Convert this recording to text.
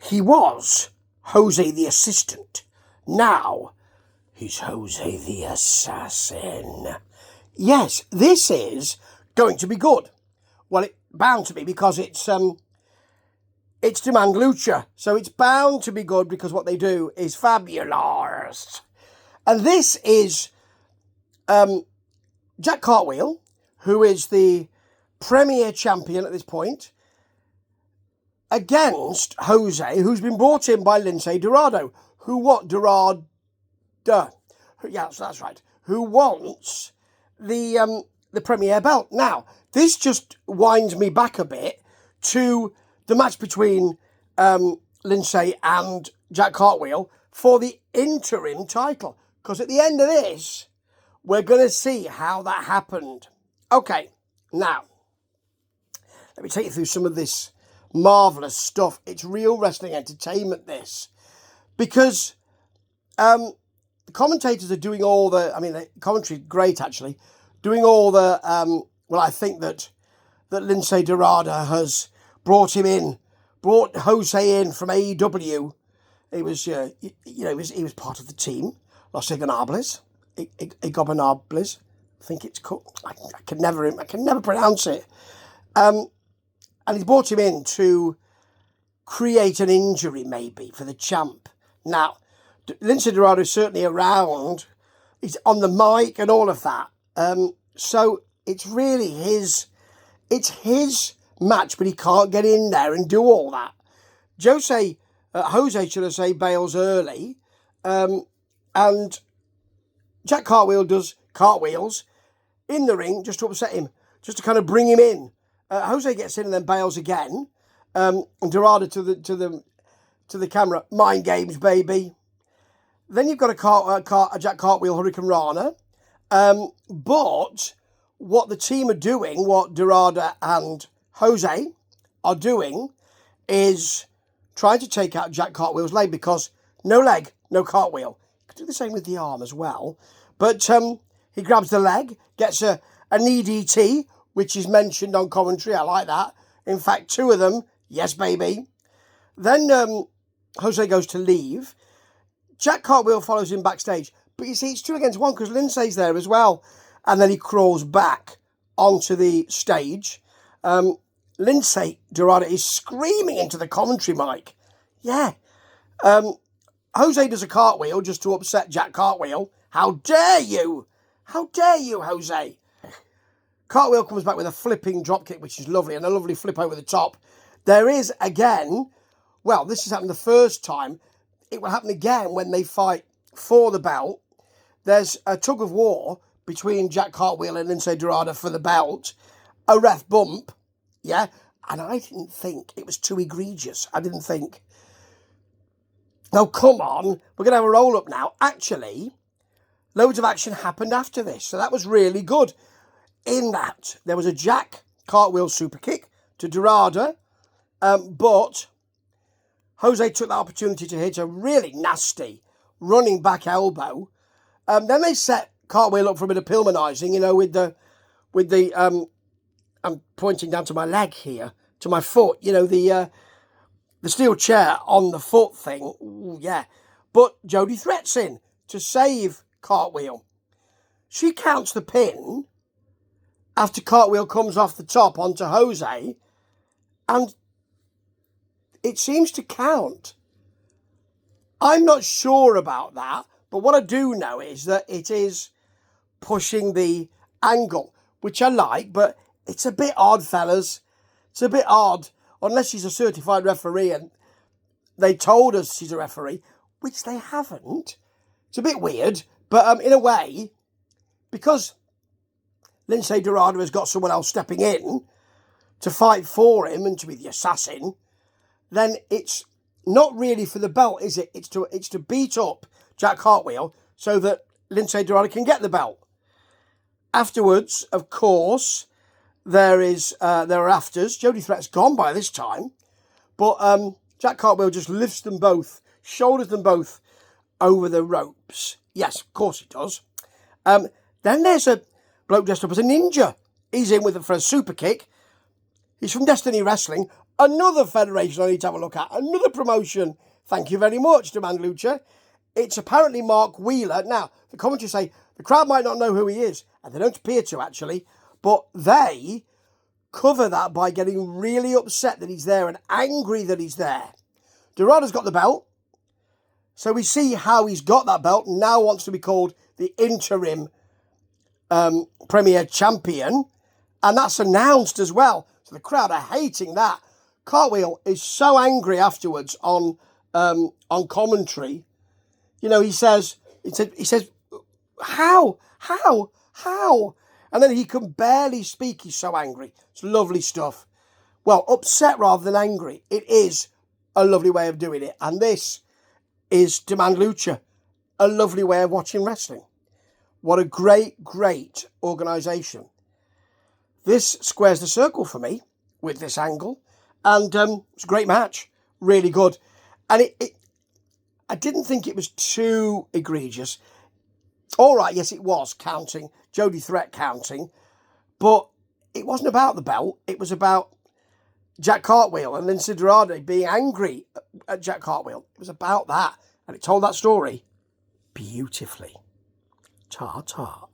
He was Jose the assistant. Now he's Jose the assassin. Yes, this is going to be good. Well, it's bound to be because it's Demand Lucha. So it's bound to be good because what they do is fabulous. And this is Jack Cartwheel, who is the premier champion at this point, against Jose, who's been brought in by Lince Dorado. Dorado? Yeah, that's right. Who wants the premier belt. Now, this just winds me back a bit to the match between Lince and Jack Cartwheel for the interim title. Because at the end of this, we're going to see how that happened. Okay, now, let me take you through some of this marvellous stuff. It's real wrestling entertainment, this. Because the commentators are doing all the commentary, great actually, doing all the, I think that Lince Dorado has brought Jose in from AEW. He was, he was part of the team, Los Ingobernables, I think it's called, I can never pronounce it. And he's brought him in to create an injury, maybe, for the champ. Now, Lince Dorado is certainly around. He's on the mic and all of that. So it's really his match, but he can't get in there and do all that. Jose, should I say, bails early. And Jack Cartwheel does cartwheels in the ring just to upset him, just to kind of bring him in. Jose gets in and then bails again. And Dorado to the camera, mind games, baby. Then you've got a Jack Cartwheel Hurricane Rana. But what the team are doing, what Dorado and Jose are doing, is trying to take out Jack Cartwheel's leg, because no leg, no cartwheel. You could do the same with the arm as well. But he grabs the leg, gets an EDT, which is mentioned on commentary. I like that. In fact, 2 of them. Yes, baby. Then Jose goes to leave. Jack Cartwheel follows him backstage. But you see, it's 2 against 1 because Lince's there as well. And then he crawls back onto the stage. Lince Dorado is screaming into the commentary mic. Yeah. Jose does a cartwheel just to upset Jack Cartwheel. How dare you? How dare you, Jose? Cartwheel comes back with a flipping dropkick, which is lovely, and a lovely flip over the top. There is, again, well, this has happened the first time. It will happen again when they fight for the belt. There's a tug of war between Jack Cartwheel and Lince Dorado for the belt. A ref bump, yeah? And I didn't think it was too egregious. I didn't think. Now, come on. We're going to have a roll-up now. Actually, loads of action happened after this. So that was really good. In that, there was a Jack Cartwheel super kick to Dorado. But Jose took that opportunity to hit a really nasty running back elbow. Then they set Cartwheel up for a bit of Pillmanizing, with the I'm pointing down to my leg here, to my foot, the steel chair on the foot thing. Ooh, yeah. But Jody Threat's in to save Cartwheel. She counts the pin after Cartwheel comes off the top onto Jose, and it seems to count. I'm not sure about that, but what I do know is that it is pushing the angle, which I like, but it's a bit odd, fellas. It's a bit odd, unless she's a certified referee and they told us she's a referee, which they haven't. It's a bit weird, but in a way, because Lince Dorado has got someone else stepping in to fight for him and to be the assassin, then it's not really for the belt, is it? It's to beat up Jack Cartwheel so that Lince Dorado can get the belt. Afterwards, of course, there are afters. Jody Threat's gone by this time, but Jack Cartwheel just lifts them both, shoulders them both over the ropes. Yes, of course he does. Then there's a bloke dressed up as a ninja. He's in for a super kick. He's from Destiny Wrestling. Another federation I need to have a look at. Another promotion. Thank you very much, Demand Lucha. It's apparently Mark Wheeler. Now, the commentary say the crowd might not know who he is, and they don't appear to, actually, but they cover that by getting really upset that he's there and angry that he's there. Dorado's got the belt, so we see how he's got that belt and now wants to be called the interim Premier Champion, and that's announced as well. So the crowd are hating that. Cartwheel is so angry afterwards on commentary. You know, he says, how? And then he can barely speak. He's so angry. It's lovely stuff. Well, upset rather than angry. It is a lovely way of doing it. And this is Demand Lucha. A lovely way of watching wrestling. What a great, great organisation. This squares the circle for me with this angle. And it's a great match. Really good. And I didn't think it was too egregious. All right, yes, it was counting. Jody Threat counting. But it wasn't about the belt. It was about Jack Cartwheel and Lince Dorado being angry at Jack Cartwheel. It was about that. And it told that story beautifully. Ta-ta.